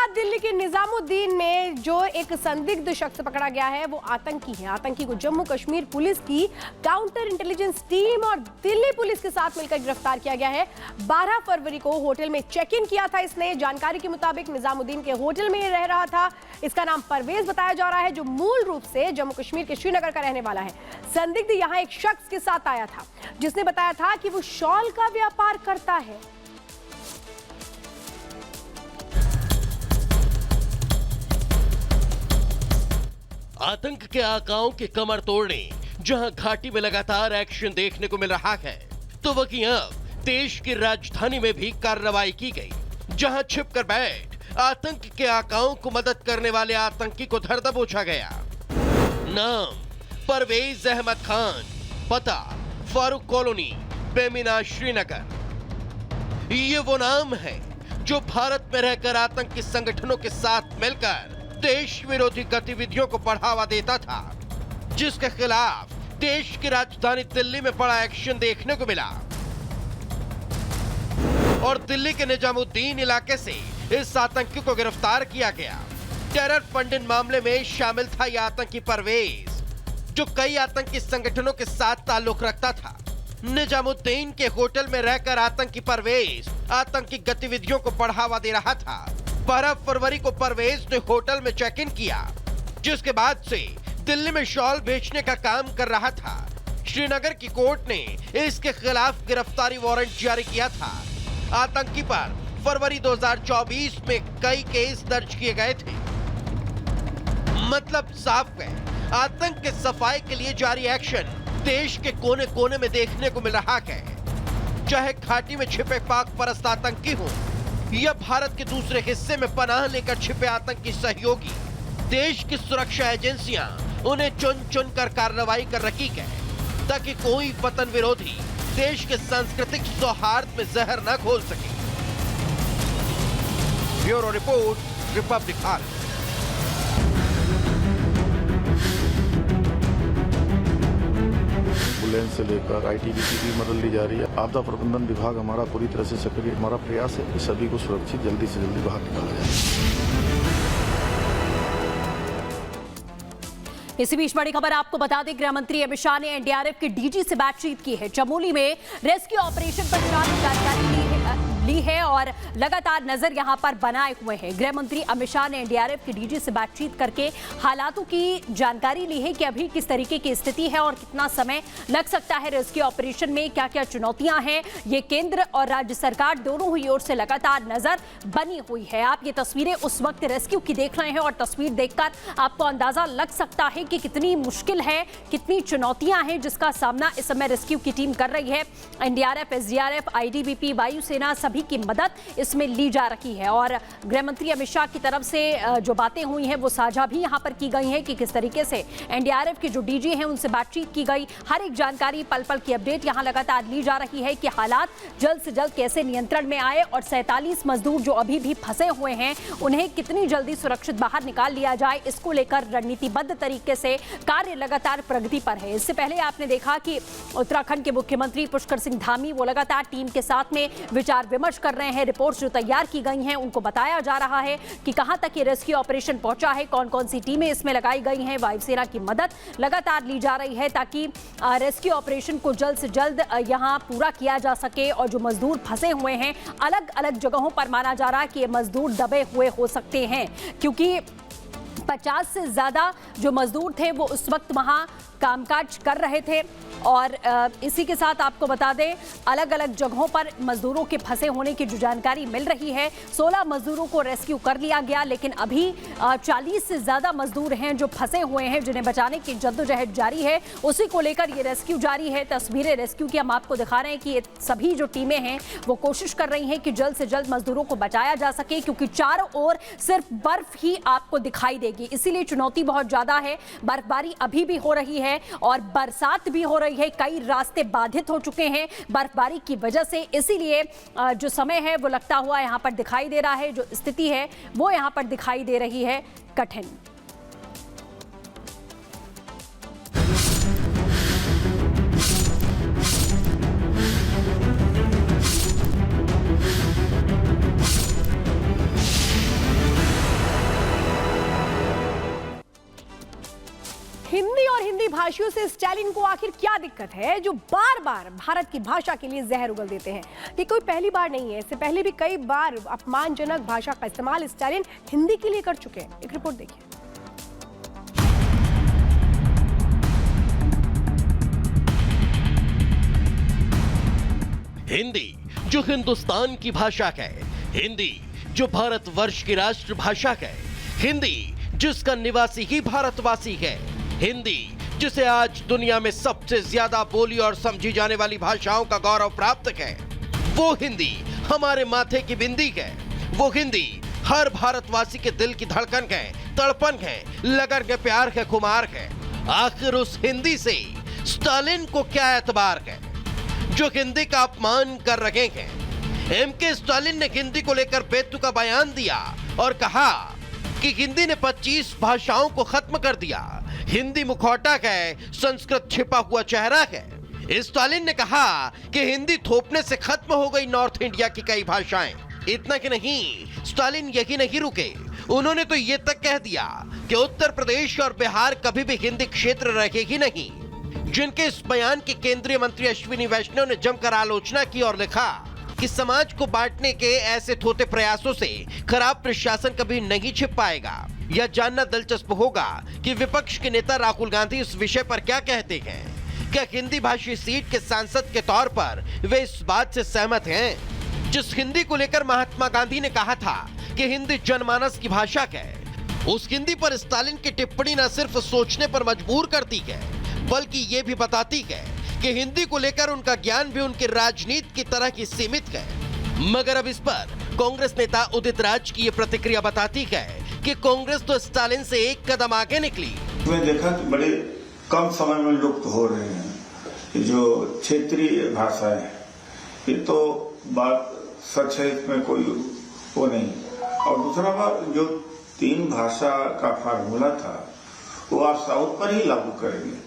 बाद दिल्ली के निजामुद्दीन में जो एक संदिग्ध शख्स पकड़ा गया है वो आतंकी है। आतंकी को जम्मू कश्मीर पुलिस की काउंटर इंटेलिजेंस टीम और दिल्ली पुलिस के साथ मिलकर गिरफ्तार किया गया है। 12 फरवरी को होटल में चेक इन किया था इसने। जानकारी के मुताबिक निजामुद्दीन के होटल में रह रहा था। इसका नाम परवेज बताया जा रहा है, जो मूल रूप से जम्मू कश्मीर के श्रीनगर का रहने वाला है। संदिग्ध यहाँ एक शख्स के साथ आया था जिसने बताया था कि वो शॉल का व्यापार करता है। आतंक के आकाओं की कमर तोड़ने जहां घाटी में लगातार एक्शन देखने को मिल रहा है, तो वहीं अब देश की राजधानी में भी कार्रवाई की गई, जहां छिपकर बैठ आतंक के आकाओं को मदद करने वाले आतंकी को धर दबोचा गया। नाम परवेज अहमद खान, पता फारूक कॉलोनी, बेमिना, श्रीनगर। ये वो नाम है जो भारत में रहकर आतंकी संगठनों के साथ मिलकर देश विरोधी गतिविधियों को बढ़ावा देता था, जिसके खिलाफ देश की राजधानी दिल्ली में बड़ा एक्शन देखने को मिला। और दिल्ली के निजामुद्दीन इलाके से इस आतंकी को गिरफ्तार किया गया। टेरर फंडिंग मामले में शामिल था यह आतंकी परवेज, जो कई आतंकी संगठनों के साथ ताल्लुक रखता था। निजामुद्दीन के होटल में रहकर आतंकी परवेज आतंकी गतिविधियों को बढ़ावा दे रहा था। 12 फरवरी को परवेज ने होटल में चेक इन किया, जिसके बाद से दिल्ली में शॉल बेचने का काम कर रहा था। श्रीनगर की कोर्ट ने इसके खिलाफ गिरफ्तारी वारंट जारी किया था। आतंकी पर फरवरी 2024 में कई केस दर्ज किए गए थे। मतलब साफ है, आतंक के सफाई के लिए जारी एक्शन देश के कोने कोने में देखने को मिल रहा है। चाहे घाटी में छिपे पाक परस्त आतंकी हो या भारत के दूसरे हिस्से में पनाह लेकर छिपे आतंकी सहयोगी, देश की सुरक्षा एजेंसियां उन्हें चुन चुन कर कार्रवाई कर रही है, ताकि कोई वतन विरोधी देश के सांस्कृतिक सौहार्द में जहर न घोल सके। Bureau report, Republic Bharat. Ambulance से लेकर आईटीबीपी की मदद ली जा रही है। आपदा प्रबंधन विभाग हमारा पूरी तरह से सक्रिय। हमारा प्रयास है कि सभी को सुरक्षित जल्दी से जल्दी बाहर निकाला जाए। इसी बीच बड़ी खबर आपको बता दें, गृह मंत्री अमित शाह ने एनडीआरएफ के डीजी से बातचीत की है। चमोली में रेस्क्यू ऑपरेशन पर जानकारी ली है और लगातार नजर यहां पर बनाए हुए हैं। गृह मंत्री अमित शाह ने एनडीआरएफ के डीजी से बातचीत करके हालातों की जानकारी ली है कि अभी किस तरीके की स्थिति है और कितना समय लग सकता है रेस्क्यू ऑपरेशन में, क्या क्या चुनौतियां हैं। ये केंद्र और राज्य सरकार दोनों ही ओर से लगातार नजर बनी हुई है। आप ये तस्वीरें उस वक्त रेस्क्यू की देख रहे हैं और तस्वीर देखकर आपको अंदाजा लग सकता है कि कितनी मुश्किल है, कितनी चुनौतियां हैं जिसका सामना इस समय रेस्क्यू की टीम कर रही है। एनडीआरएफ, एसडीआरएफ, आईटीबीपी, वायुसेना सभी की मदद इसमें ली जा रही है। और गृह मंत्री अमित शाह की तरफ से जो बातें हुई हैं वो साझा भी यहां पर की गई हैं कि किस तरीके से एनडीआरएफ के जो डीजी हैं उनसे बातचीत की गई। हर एक जानकारी, पल पल की अपडेट यहां लगातार ली जा रही है कि हालात जल्द से जल्द कैसे नियंत्रण में आए और 47 मजदूर जो अभी भी फंसे हुए हैं उन्हें कितनी जल्दी सुरक्षित बाहर निकाल लिया जाए, इसको लेकर रणनीतिबद्ध तरीके से कार्य लगातार प्रगति पर है। इससे पहले आपने देखा कि उत्तराखंड के मुख्यमंत्री पुष्कर सिंह धामी वो लगातार टीम के साथ में विचार विमर्श कर रहे हैं। रिपोर्ट्स जो तैयार की गई हैं उनको बताया जा रहा है कि कहां तक ये रेस्क्यू ऑपरेशन पहुंचा है, कौन कौन सी टीमें इसमें लगाई गई हैं। वायुसेना की मदद लगातार ली जा रही है ताकि रेस्क्यू ऑपरेशन को जल्द से जल्द यहां पूरा किया जा सके। और जो मजदूर फंसे हुए हैं अलग अलग जगहों पर माना जा रहा है कि ये मजदूर दबे हुए हो सकते हैं, क्योंकि 50 से ज्यादा जो मजदूर थे वो उस वक्त वहां कामकाज कर रहे थे। और इसी के साथ आपको बता दें, अलग अलग जगहों पर मजदूरों के फंसे होने की जो जानकारी मिल रही है, 16 मजदूरों को रेस्क्यू कर लिया गया, लेकिन अभी 40 से ज्यादा मजदूर हैं जो फंसे हुए हैं, जिन्हें बचाने की जद्दोजहद जारी है। उसी को लेकर ये रेस्क्यू जारी है। तस्वीरें रेस्क्यू की हम आपको दिखा रहे हैं कि ये सभी जो टीमें हैं वो कोशिश कर रही हैं कि जल्द से जल्द मजदूरों को बचाया जा सके, क्योंकि चारों ओर सिर्फ बर्फ ही आपको दिखाई देगी, इसीलिए चुनौती बहुत ज्यादा है। बर्फबारी अभी भी हो रही है और बरसात भी हो रही है। कई रास्ते बाधित हो चुके हैं बर्फबारी की वजह से, इसीलिए जो समय है वो लगता हुआ यहां पर दिखाई दे रहा है। जो स्थिति है वो यहां पर दिखाई दे रही है कठिन। भाषियों से स्टालिन को आखिर क्या दिक्कत है जो बार बार भारत की भाषा के लिए जहर उगल देते हैं? ये कोई पहली बार नहीं है, इससे पहले भी कई बार अपमानजनक भाषा का इस्तेमाल स्टालिन हिंदी के लिए कर चुके हैं। एक रिपोर्ट देखिए। हिंदी जो हिंदुस्तान की भाषा है, हिंदी जो भारतवर्ष की राष्ट्रभाषा है, हिंदी जिसका निवासी ही भारतवासी है, हिंदी जिसे आज दुनिया में सबसे ज्यादा बोली और समझी जाने वाली भाषाओं का गौरव प्राप्त है, वो हिंदी हमारे माथे की बिंदी है। वो हिंदी हर भारतवासी के दिल की धड़कन है, तड़पन है, लगन है, प्यार है, खुमार है। आखिर उस हिंदी से स्टालिन को क्या एतबार है जो हिंदी का अपमान कर रहे हैं? एमके स्टालिन ने हिंदी को लेकर बेतुका बयान दिया और कहा कि हिंदी ने 25 भाषाओं को खत्म कर दिया। हिंदी मुखौटा है, संस्कृत छिपा हुआ चेहरा है। स्टालिन ने कहा कि हिंदी थोपने से खत्म हो गई नॉर्थ इंडिया की कई भाषाएं। इतना कि नहीं, स्टालिन यही नहीं रुके, उन्होंने तो ये तक कह दिया कि उत्तर प्रदेश और बिहार कभी भी हिंदी क्षेत्र रहेगी नहीं। जिनके इस बयान की केंद्रीय मंत्री अश्विनी वैष्णव ने जमकर आलोचना की और लिखा कि समाज को बांटने के ऐसे थोथे प्रयासों से खराब प्रशासन कभी नहीं छिप पाएगा। यह जानना दिलचस्प होगा कि विपक्ष के नेता राहुल गांधी इस विषय पर क्या कहते हैं। क्या हिंदी भाषी सीट के सांसद के तौर पर वे इस बात से सहमत हैं जिस हिंदी को लेकर महात्मा गांधी ने कहा था कि हिंदी जनमानस की भाषा है? उस हिंदी पर स्टालिन की टिप्पणी न सिर्फ सोचने पर मजबूर करती है बल्कि ये भी बताती है कि हिंदी को लेकर उनका ज्ञान भी उनकी राजनीति की तरह की सीमित है। मगर अब इस पर कांग्रेस नेता उदित राज की ये प्रतिक्रिया बताती है कि कांग्रेस तो स्टालिन से एक कदम आगे निकली। मैंने देखा कि बड़े कम समय में लुप्त हो रहे हैं जो क्षेत्रीय भाषाएं, ये तो बात सच है, इसमें कोई वो नहीं। और दूसरा बात, जो 3 भाषा का फार्मूला था वो आप साउथ पर ही लागू करेंगे।